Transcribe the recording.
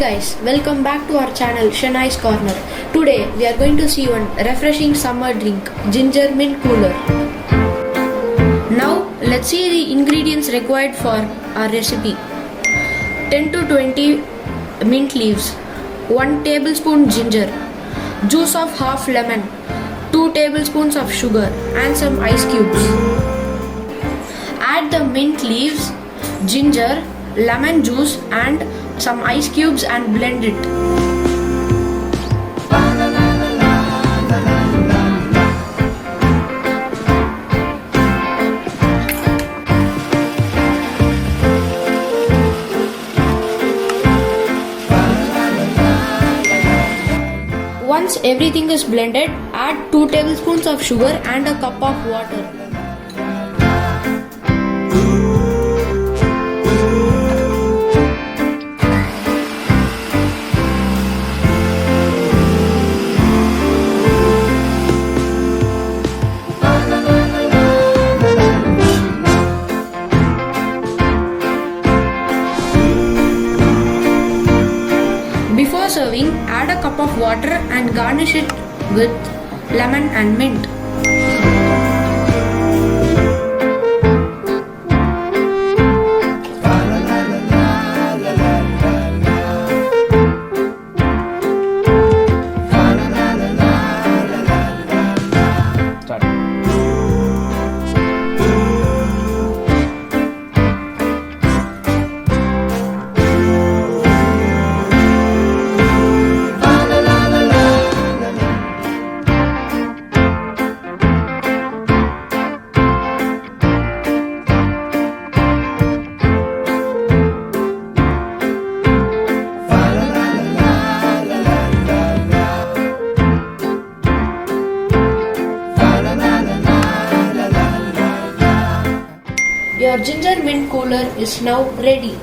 guys, welcome back to our channel Shanai's Corner. Today we are going to see one refreshing summer drink, ginger mint cooler. Now let's see the ingredients required for our recipe. 10 to 20 mint leaves, 1 tablespoon ginger, juice of half lemon, 2 tablespoons of sugar and some ice cubes. Add the mint leaves, ginger, lemon juice and some ice cubes and blend it. Once everything is blended, add 2 tablespoons of sugar and a cup of water. Before serving, add a cup of water and garnish it with lemon and mint. Your ginger mint cooler is now ready.